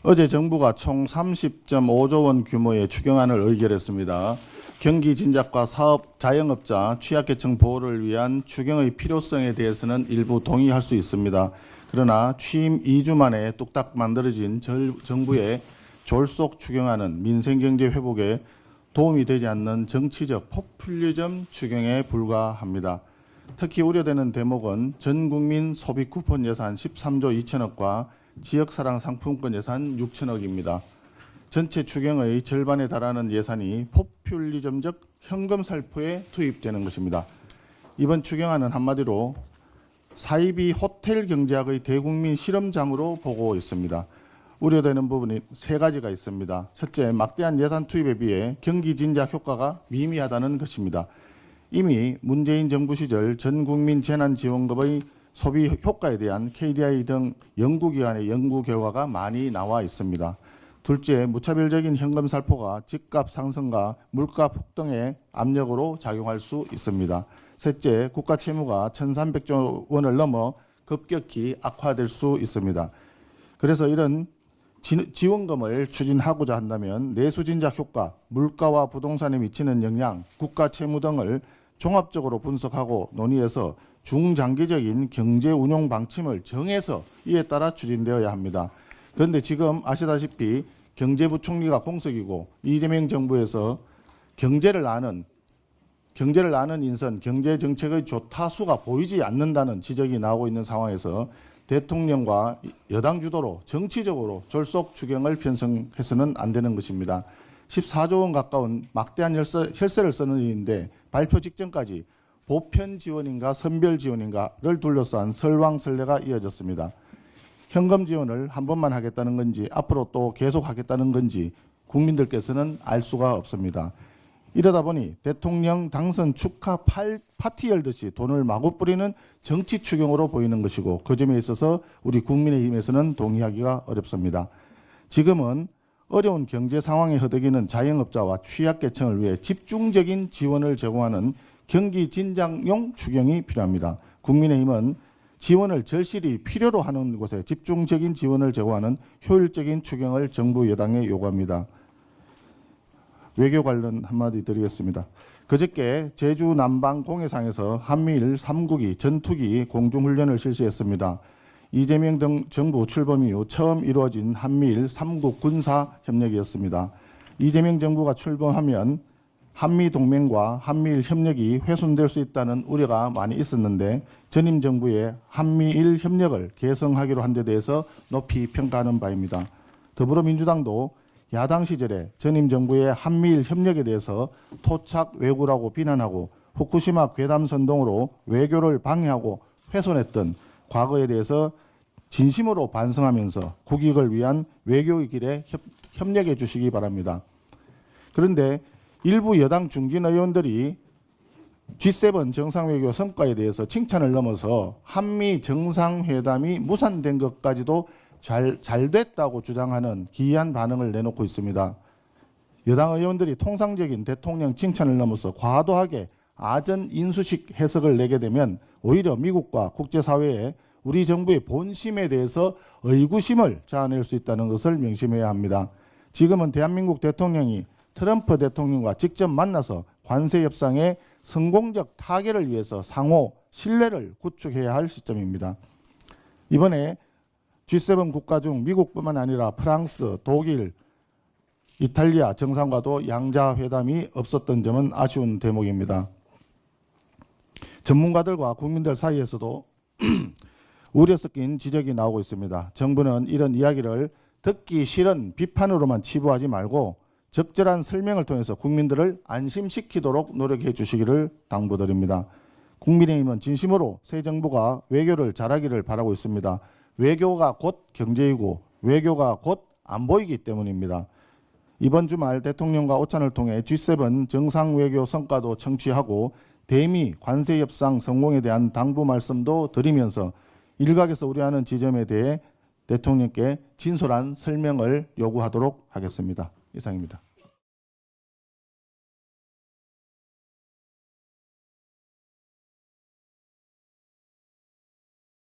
어제 정부가 총 30.5조 원 규모의 추경안을 의결했습니다. 경기 진작과 사업 자영업자 취약계층 보호를 위한 추경의 필요성에 대해서는 일부 동의할 수 있습니다. 그러나 취임 2주 만에 뚝딱 만들어진 정부의 졸속 추경안은 민생경제 회복에 도움이 되지 않는 정치적 포퓰리즘 추경에 불과합니다. 특히 우려되는 대목은 전국민 소비 쿠폰 예산 13조 2천억과 지역사랑 상품권 예산 6천억입니다. 전체 추경의 절반에 달하는 예산이 포퓰리즘적 현금 살포에 투입되는 것입니다. 이번 추경안은 한마디로 사이비 호텔 경제학의 대국민 실험장으로 보고 있습니다. 우려되는 부분이 세 가지가 있습니다. 첫째, 막대한 예산 투입에 비해 경기 진작 효과가 미미하다는 것입니다. 이미 문재인 정부 시절 전국민 재난지원금의 소비 효과에 대한 KDI 등 연구기관의 연구 결과가 많이 나와 있습니다. 둘째, 무차별적인 현금 살포가 집값 상승과 물가 폭등의 압력으로 작용할 수 있습니다. 셋째, 국가 채무가 1,300조 원을 넘어 급격히 악화될 수 있습니다. 그래서 이런 지원금을 추진하고자 한다면 내수 진작 효과, 물가와 부동산에 미치는 영향, 국가 채무 등을 종합적으로 분석하고 논의해서 중장기적인 경제 운용 방침을 정해서 이에 따라 추진되어야 합니다. 그런데 지금 아시다시피 경제부총리가 공석이고 이재명 정부에서 경제를 아는 인선, 경제정책의 조타수가 보이지 않는다는 지적이 나오고 있는 상황에서 대통령과 여당 주도로 정치적으로 졸속 추경을 편성해서는 안 되는 것입니다. 14조 원 가까운 막대한 혈세를 쓰는 일인데 발표 직전까지 보편 지원인가 선별 지원인가를 둘러싼 설왕설래가 이어졌습니다. 현금 지원을 한 번만 하겠다는 건지 앞으로 또 계속 하겠다는 건지 국민들께서는 알 수가 없습니다. 이러다 보니 대통령 당선 축하 파티 열듯이 돈을 마구 뿌리는 정치 추경으로 보이는 것이고 그 점에 있어서 우리 국민의힘에서는 동의하기가 어렵습니다. 지금은 어려운 경제 상황에 허덕이는 자영업자와 취약계층을 위해 집중적인 지원을 제공하는 경기 진작용 추경이 필요합니다. 국민의힘은 지원을 절실히 필요로 하는 곳에 집중적인 지원을 제공하는 효율적인 추경을 정부 여당에 요구합니다. 외교 관련 한마디 드리겠습니다. 그저께 제주 남방 공해상에서 한미일 3국이 전투기 공중훈련을 실시했습니다. 이재명 등 정부 출범 이후 처음 이루어진 한미일 3국 군사협력이었습니다. 이재명 정부가 출범하면 한미동맹과 한미일 협력이 훼손될 수 있다는 우려가 많이 있었는데 전임 정부의 한미일 협력을 개성하기로 한 데 대해서 높이 평가하는 바입니다. 더불어민주당도 야당 시절에 전임 정부의 한미일 협력에 대해서 토착 왜구라고 비난하고 후쿠시마 괴담 선동으로 외교를 방해하고 훼손했던 과거에 대해서 진심으로 반성하면서 국익을 위한 외교의 길에 협력해 주시기 바랍니다. 그런데 일부 여당 중진 의원들이 G7 정상외교 성과에 대해서 칭찬을 넘어서 한미 정상회담이 무산된 것까지도 잘 됐다고 주장하는 기이한 반응을 내놓고 있습니다. 여당 의원들이 통상적인 대통령 칭찬을 넘어서 과도하게 아전 인수식 해석을 내게 되면 오히려 미국과 국제사회에 우리 정부의 본심에 대해서 의구심을 자아낼 수 있다는 것을 명심해야 합니다. 지금은 대한민국 대통령이 트럼프 대통령과 직접 만나서 관세 협상의 성공적 타결을 위해서 상호 신뢰를 구축해야 할 시점입니다. 이번에 G7 국가 중 미국뿐만 아니라 프랑스, 독일, 이탈리아 정상과도 양자회담이 없었던 점은 아쉬운 대목입니다. 전문가들과 국민들 사이에서도 우려 섞인 지적이 나오고 있습니다. 정부는 이런 이야기를 듣기 싫은 비판으로만 치부하지 말고 적절한 설명을 통해서 국민들을 안심시키도록 노력해 주시기를 당부드립니다. 국민의힘은 진심으로 새 정부가 외교를 잘하기를 바라고 있습니다. 외교가 곧 경제이고 외교가 곧 안보이기 때문입니다. 이번 주말 대통령과 오찬을 통해 G7 정상외교 성과도 청취하고 대미 관세협상 성공에 대한 당부 말씀도 드리면서 일각에서 우려하는 지점에 대해 대통령께 진솔한 설명을 요구하도록 하겠습니다. 이상입니다.